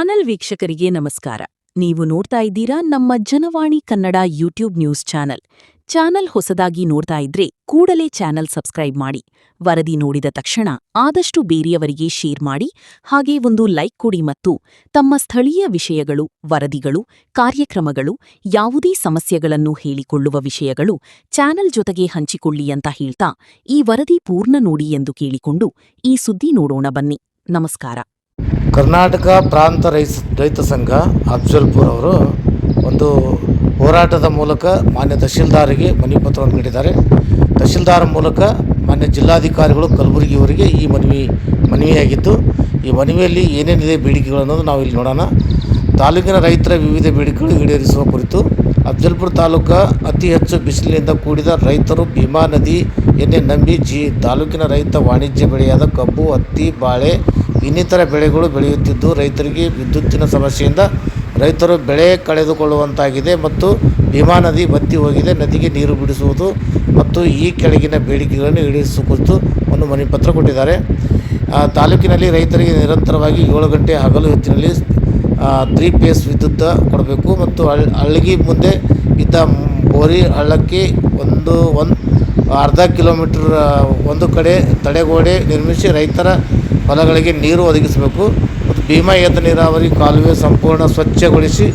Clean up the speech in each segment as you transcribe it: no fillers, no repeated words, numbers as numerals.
Channel ವೀಕ್ಷಕರಿಗೆ ನಮಸ್ಕಾರ. ನೀವು ನೋಡ್ತಾ ಇದ್ದೀರಾ ನಮ್ಮ Janavani Kannada YouTube news channel ಹೊಸದಾಗಿ ನೋಡ್ತಾ ಇದ್ರೆ ಕೂಡಲೇ ಚಾನೆಲ್ ಸಬ್ಸ್ಕ್ರೈಬ್ ಮಾಡಿ. ವರದಿ ನೋಡಿದ ತಕ್ಷಣ ಆದಷ್ಟು ಬೇರೆಯವರಿಗೆ ಶೇರ್ ಮಾಡಿ. ಹಾಗೆ ಒಂದು ಲೈಕ್ ಕೊಡಿ ಮತ್ತು ತಮ್ಮ ಸ್ಥಳೀಯ ವಿಷಯಗಳು, ವರದಿಗಳು, ಕಾರ್ಯಕ್ರಮಗಳು, ಯಾವುದೇ ಸಮಸ್ಯೆಗಳನ್ನು ಹೇಳಿಕೊಳ್ಳುವ ವಿಷಯಗಳು ಚಾನೆಲ್ ಜೊತೆಗೆ ಹಂಚಿಕೊಳ್ಳಿ ಅಂತ ಹೇಳ್ತಾ ಈ ವರದಿ ಪೂರ್ಣ ನೋಡಿ ಎಂದು ಕೇಳಿಕೊಂಡು ಈ ಸುದ್ದಿ ನೋಡೋಣ ಬನ್ನಿ. ನಮಸ್ಕಾರ. ಕರ್ನಾಟಕ ಪ್ರಾಂತ ರೈತ ಸಂಘ ಅಫ್ಜಲ್ಪುರ್ ಅವರು ಒಂದು ಹೋರಾಟದ ಮೂಲಕ ಮಾನ್ಯ ತಹಶೀಲ್ದಾರಿಗೆ ಮನವಿ ಪತ್ರವನ್ನು ನೀಡಿದ್ದಾರೆ. ತಹಶೀಲ್ದಾರ್ ಮೂಲಕ ಮಾನ್ಯ ಜಿಲ್ಲಾಧಿಕಾರಿಗಳು ಕಲಬುರಗಿಯವರಿಗೆ ಈ ಮನವಿಯಾಗಿದ್ದು, ಈ ಮನವಿಯಲ್ಲಿ ಏನೇನಿದೆ ಬೇಡಿಕೆಗಳು ಅನ್ನೋದು ನಾವು ಇಲ್ಲಿ ನೋಡೋಣ. ತಾಲೂಕಿನ ರೈತರ ವಿವಿಧ ಬೇಡಿಕೆಗಳು ಈಡೇರಿಸುವ ಕುರಿತು ಅಫ್ಜಲ್ಪುರ ತಾಲೂಕು ಅತಿ ಹೆಚ್ಚು ಬಿಸಿಲಿನಿಂದ ಕೂಡಿದ ರೈತರು ಭೀಮಾ ನದಿಯನ್ನೇ ನಂಬಿ ತಾಲೂಕಿನ ರೈತ ವಾಣಿಜ್ಯ ಬೆಳೆಯಾದ ಕಬ್ಬು, ಹತ್ತಿ, ಬಾಳೆ ಇನ್ನಿತರ ಬೆಳೆಗಳು ಬೆಳೆಯುತ್ತಿದ್ದು ರೈತರಿಗೆ ವಿದ್ಯುತ್ತಿನ ಸಮಸ್ಯೆಯಿಂದ ರೈತರು ಬೆಳೆ ಕಳೆದುಕೊಳ್ಳುವಂತಾಗಿದೆ ಮತ್ತು ಭೀಮಾ ನದಿ ಬತ್ತಿ ಹೋಗಿದೆ. ನದಿಗೆ ನೀರು ಬಿಡಿಸುವುದು ಮತ್ತು ಈ ಕೆಳಗಿನ ಬೇಡಿಕೆಗಳನ್ನು ಈಡೇರಿಸುವ ಕುರಿತು ಒಂದು ಮನವಿ ಪತ್ರ ಕೊಟ್ಟಿದ್ದಾರೆ. ತಾಲೂಕಿನಲ್ಲಿ ರೈತರಿಗೆ ನಿರಂತರವಾಗಿ 7 ಗಂಟೆ ಹಗಲು ಹೊತ್ತಿನಲ್ಲಿ 3 ಫೇಸ್ ವಿದ್ಯುತ್ ಕೊಡಬೇಕು ಮತ್ತು ಹಳ್ಳಿಗೆ ಮುಂದೆ ಇದ್ದ ಬೋರಿ ಹಳ್ಳಕ್ಕೆ ಒಂದು ಅರ್ಧ ಕಿಲೋಮೀಟರ್ ಒಂದು ಕಡೆ ತಡೆಗೋಡೆ ನಿರ್ಮಿಸಿ ರೈತರ ಹೊಲಗಳಿಗೆ ನೀರು ಒದಗಿಸಬೇಕು ಮತ್ತು ಭೀಮಾ ಏತ ನೀರಾವರಿ ಕಾಲುವೆ ಸಂಪೂರ್ಣ ಸ್ವಚ್ಛಗೊಳಿಸಿ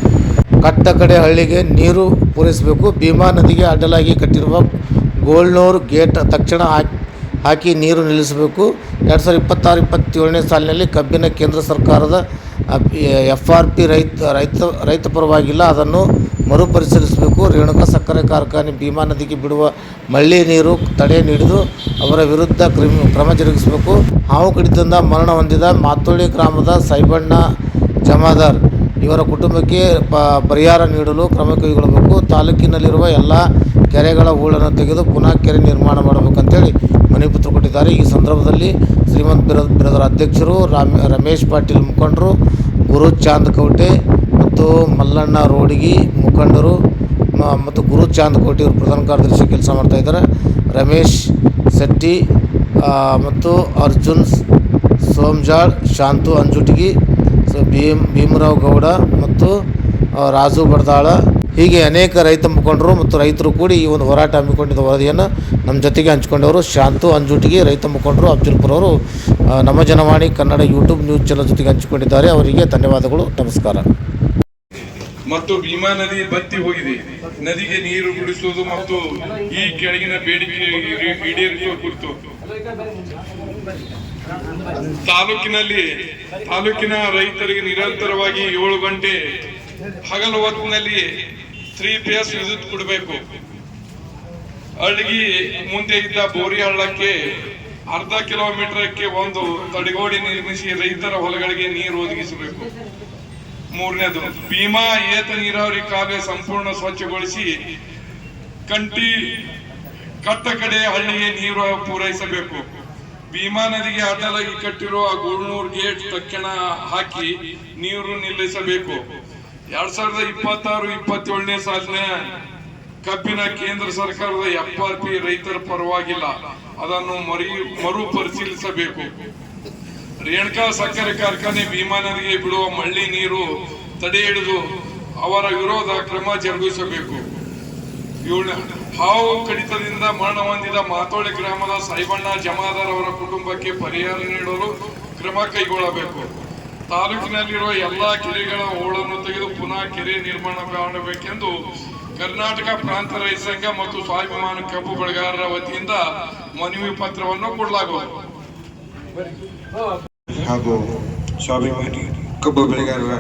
ಕಟ್ಟ ಕಡೆ ಹಳ್ಳಿಗೆ ನೀರು ಪೂರೈಸಬೇಕು. ಭೀಮಾ ನದಿಗೆ ಅಡ್ಡಲಾಗಿ ಕಟ್ಟಿರುವ ಗೋಲ್ನೂರು ಗೇಟ್ ತಕ್ಷಣ ಹಾಕಿ ನೀರು ನಿಲ್ಲಿಸಬೇಕು. 2026-27ನೇ ಸಾಲಿನಲ್ಲಿ ಕಬ್ಬಿನ ಕೇಂದ್ರ ಸರ್ಕಾರದ FRP ರೈತ ಪರವಾಗಿಲ್ಲ, ಅದನ್ನು ಮರುಪರಿಶೀಲಿಸಬೇಕು. ರೇಣುಕಾ ಸಕ್ಕರೆ ಕಾರ್ಖಾನೆ ಭೀಮಾ ನದಿಗೆ ಬಿಡುವ ಮಳ್ಳಿ ನೀರು ತಡೆ ನೀಡಿದ್ದು ಅವರ ವಿರುದ್ಧ ಕ್ರಮ ಜರುಗಿಸಬೇಕು. ಹಾವು ಕಡಿತದಿಂದ ಮರಣ ಹೊಂದಿದ ಮಾತೋಳಿ ಗ್ರಾಮದ ಸೈಬಣ್ಣ ಜಮಾದಾರ್ ಇವರ ಕುಟುಂಬಕ್ಕೆ ಪರಿಹಾರ ನೀಡಲು ಕ್ರಮ ಕೈಗೊಳ್ಳಬೇಕು. ತಾಲೂಕಿನಲ್ಲಿರುವ ಎಲ್ಲ ಕೆರೆಗಳ ಹೂಳನ್ನು ತೆಗೆದು ಪುನಃ ಕೆರೆ ನಿರ್ಮಾಣ ಮಾಡಬೇಕಂತೇಳಿ ಮನವಿ ಪತ್ರ ಕೊಟ್ಟಿದ್ದಾರೆ. ಈ ಸಂದರ್ಭದಲ್ಲಿ ಶ್ರೀಮಂತ್ ಬಿರದರ ಅಧ್ಯಕ್ಷರು, ರಮೇಶ್ ಪಾಟೀಲ್ ಮುಖಂಡರು, ಗುರು ಚಾಂದ್ ಕೌಟೆ ಮತ್ತು ಮಲ್ಲಣ್ಣ ರೋಡಿಗಿ ಮುಖಂಡರು ಮತ್ತು ಗುರು ಚಾಂದ್ ಕೋಟೆ ಅವರು ಪ್ರಧಾನ ಕಾರ್ಯದರ್ಶಿ ಕೆಲಸ ಮಾಡ್ತಾಯಿದ್ದಾರೆ. ರಮೇಶ್ ಶೆಟ್ಟಿ ಮತ್ತು ಅರ್ಜುನ್ ಸೋಮ್ಜಾಳ್, ಶಾಂತು ಅಂಜುಟಿಗಿ, ಭೀಮರಾವ್ ಗೌಡ ಮತ್ತು ರಾಜು ಬಡದಾಳ ಹೀಗೆ ಅನೇಕ ರೈತ ಮುಖಂಡರು ಮತ್ತು ರೈತರು ಕೂಡಿ ಈ ಒಂದು ಹೋರಾಟ ಹಮ್ಮಿಕೊಂಡಿದ್ದ ವರದಿಯನ್ನು ನಮ್ಮ ಜೊತೆಗೆ ಹಂಚಿಕೊಂಡವರು ಶಾಂತು ಅಂಜುಟಿಗಿ ರೈತ ಮುಖಂಡರು ಅಫ್ಜಲ್ಪುರ್ ಅವರು ನಮ್ಮ Janavani Kannada YouTube news channel ಜೊತೆಗೆ ಹಂಚಿಕೊಂಡಿದ್ದಾರೆ. ಅವರಿಗೆ ಧನ್ಯವಾದಗಳು, ನಮಸ್ಕಾರ. ಮತ್ತು ಭೀಮಾ ನದಿ ಬತ್ತಿ ಹೋಗಿದೆ. ನದಿಗೆ ನೀರು ಬಿಡಿಸುವುದು ಮತ್ತು ಈ ಕೆಳಗಿನ ಬೇಡಿಕೆ ಈಡೇರಿಸುವ ಕುರಿತು ತಾಲೂಕಿನ ರೈತರಿಗೆ ನಿರಂತರವಾಗಿ 7 ಗಂಟೆ ಹಗಲು ಹೊತ್ತಿನಲ್ಲಿ 3 ಫೇಸ್ ವಿದ್ಯುತ್ ಕೊಡಬೇಕು. ಹಳ್ಳಿಗೆ ಮುಂದೆ ಇದ್ದ ಬೋರಿ ಹಳ್ಳಕ್ಕೆ ಅರ್ಧ ಕಿಲೋಮೀಟರ್ಗೆ ಒಂದು ತಡೆಗೋಡೆ ನಿರ್ಮಿಸಿ ರೈತರ ಹೊಲಗಳಿಗೆ ನೀರು ಒದಗಿಸಬೇಕು. 3ನೇದು, ಭೀಮಾ ಏತ ನೀರಾವರಿ ಕಾಲುವೆ ಸಂಪೂರ್ಣ ಸ್ವಚ್ಛಗೊಳಿಸಿ ಕಟ್ಟ ಕಡೆ ಹಳ್ಳಿಗೆ ನೀರು ಪೂರೈಸಬೇಕು. ಭೀಮಾ ನದಿಗೆ ಅಡ್ಡಲಾಗಿ ಕಟ್ಟಿರುವ ಗೋಲ್ನೂರು ಗೇಟ್ ತಕ್ಷಣ ಹಾಕಿ ನೀರು ನಿಲ್ಲಿಸಬೇಕು. 2026-27ನೇ ಸಾಲಿನ ಕಬ್ಬಿನ ಕೇಂದ್ರ ಸರ್ಕಾರದ FRP ರೈತರ ಪರವಾಗಿಲ್ಲ, ಅದನ್ನು ಮರುಪರಿಶೀಲಿಸಬೇಕು. ರೇಣುಕಾ ಸಕ್ಕರೆ ಕಾರ್ಖಾನೆ ಭೀಮಾ ನದಿಗೆ ಬಿಡುವ ಮಳ್ಳಿ ನೀರು ತಡೆ ಹಿಡಿದು ಅವರ ವಿರೋಧ ಕ್ರಮ ಜರುಗಿಸಬೇಕು. ಹಾವು ಕಡಿತದಿಂದ ಮರಣ ಹೊಂದಿದ ಮಾತೋಳಿ ಗ್ರಾಮದ ಸೈಬಣ್ಣ ಜಮಾದಾರ್ ಅವರ ಕುಟುಂಬಕ್ಕೆ ಪರಿಹಾರ ನೀಡಲು ಕ್ರಮ ಕೈಗೊಳ್ಳಬೇಕು. ತಾಲೂಕಿನಲ್ಲಿರುವ ಎಲ್ಲಾ ಕೆರೆಗಳ ಹೂಳನ್ನು ತೆಗೆದು ಪುನಃ ಕೆರೆ ನಿರ್ಮಾಣ ಮಾಡಬೇಕೆಂದು ಕರ್ನಾಟಕ ಪ್ರಾಂತ ರೈತ ಸಂಘ ಮತ್ತು ಸ್ವಾಭಿಮಾನ ಕಬ್ಬು ಬೆಳೆಗಾರರ ವತಿಯಿಂದ ಮನವಿ ಪತ್ರವನ್ನು ಕೊಡಲಾಗುವುದು. ಹಾಗೂ ಸ್ವಾಭಿಮಾನಿ ಕಬ್ಬು ಬೆಳೆಗಾರರ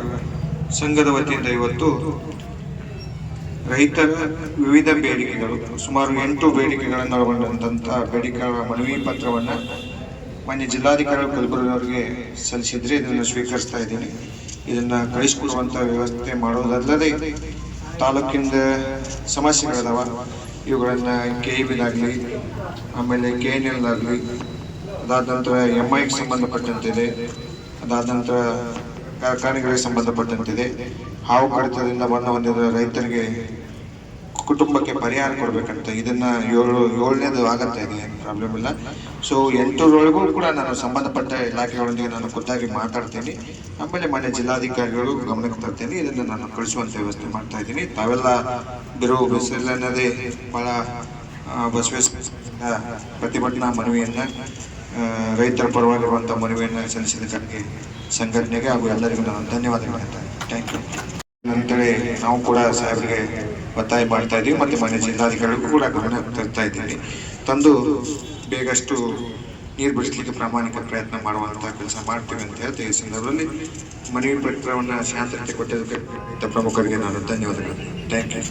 ಸಂಘದ ವತಿಯಿಂದ ಇವತ್ತು ರೈತರ ವಿವಿಧ ಬೇಡಿಕೆಗಳು, ಸುಮಾರು 8 ಬೇಡಿಕೆಗಳನ್ನು ಒಳಗೊಂಡಂತಹ ಬೇಡಿಕೆಗಳ ಮನವಿ ಪತ್ರವನ್ನು ಮಾನ್ಯ ಜಿಲ್ಲಾಧಿಕಾರಿಗಳು ಕಲಬುರಗಿ ಅವರಿಗೆ ಸಲ್ಲಿಸಿದ್ರೆ ಇದನ್ನು ಸ್ವೀಕರಿಸ್ತಾ ಇದ್ದೀನಿ. ಇದನ್ನು ಕಳಿಸ್ಕೊಡುವಂಥ ವ್ಯವಸ್ಥೆ ಮಾಡೋದಲ್ಲದೆ ತಾಲೂಕಿನ ಸಮಸ್ಯೆಗಳಿದಾವ, ಇವುಗಳನ್ನು KEB-ದಾಗಲಿ, ಆಮೇಲೆ KNL-ದಾಗಲಿ, ಅದಾದ ನಂತರ MIಗೆ ಸಂಬಂಧಪಟ್ಟಂತಿದೆ, ಅದಾದ ನಂತರ ಕಾರ್ಖಾನೆಗಳಿಗೆ ಸಂಬಂಧಪಟ್ಟಂತಿದೆ. ಹಾವು ಕಡಿತದಿಂದ ಮರಣ ಹೊಂದಿದ ರೈತರಿಗೆ ಕುಟುಂಬಕ್ಕೆ ಪರಿಹಾರ ಕೊಡಬೇಕಂತ ಇದನ್ನು 7ನೇದು ಆಗತ್ತಾ ಇದೆ, ಏನು ಪ್ರಾಬ್ಲಮ್ ಇಲ್ಲ. ಸೊ 8ರೊಳಗೂ ಕೂಡ ನಾನು ಸಂಬಂಧಪಟ್ಟ ಇಲಾಖೆಗಳೊಂದಿಗೆ ನಾನು ಖುದ್ದಾಗಿ ಮಾತಾಡ್ತೀನಿ. ಆಮೇಲೆ ಮಾನ್ಯ ಜಿಲ್ಲಾಧಿಕಾರಿಗಳು ಗಮನಕ್ಕೆ ತರ್ತೇನೆ, ಇದನ್ನು ನಾನು ಕಳಿಸುವಂಥ ವ್ಯವಸ್ಥೆ ಮಾಡ್ತಾ ಇದ್ದೀನಿ. ತಾವೆಲ್ಲ ಬಿರು ಬಿಸಿಲನ್ನದೇ ಭಾಳ ಬಸವೇಶ್ವರ ಪ್ರತಿಭಟನಾ ಮನವಿಯನ್ನು, ರೈತರ ಪರವಾಗಿರುವಂಥ ಮನವಿಯನ್ನು ಸಲ್ಲಿಸಿದ್ದಕ್ಕಾಗಿ ಸಂಘಟನೆಗೆ ಹಾಗೂ ಎಲ್ಲರಿಗೂ ನಾನು ಧನ್ಯವಾದಗಳು ಹೇಳ್ತೇನೆ. Thank you. ನಂತರೇ ನಾವು ಕೂಡ ಸಾಹೇಬರಿಗೆ ಒತ್ತಾಯ ಮಾಡ್ತಾ ಇದ್ದೀವಿ ಮತ್ತು ಮಾನ್ಯ ಜಿಲ್ಲಾಧಿಕಾರಿಗಳಿಗೂ ಕೂಡ ಗಮನ ತರ್ತಾ ಇದ್ದೀನಿ. ತಂದು ಬೇಗಷ್ಟು ನೀರು ಬಿಡಿಸಲಿಕ್ಕೆ ಪ್ರಾಮಾಣಿಕ ಪ್ರಯತ್ನ ಮಾಡುವಂಥ ಕೆಲಸ ಮಾಡ್ತೀವಿ ಅಂತ ಹೇಳ್ತಾ ಈ ಸಂದರ್ಭದಲ್ಲಿ ಮನವಿ ಪತ್ರವನ್ನು ಶಾಂತತೆ ಕೊಟ್ಟಿದ್ದಕ್ಕೆ ಪ್ರಮುಖರಿಗೆ ನಾನು ಧನ್ಯವಾದಗಳು. Thank you.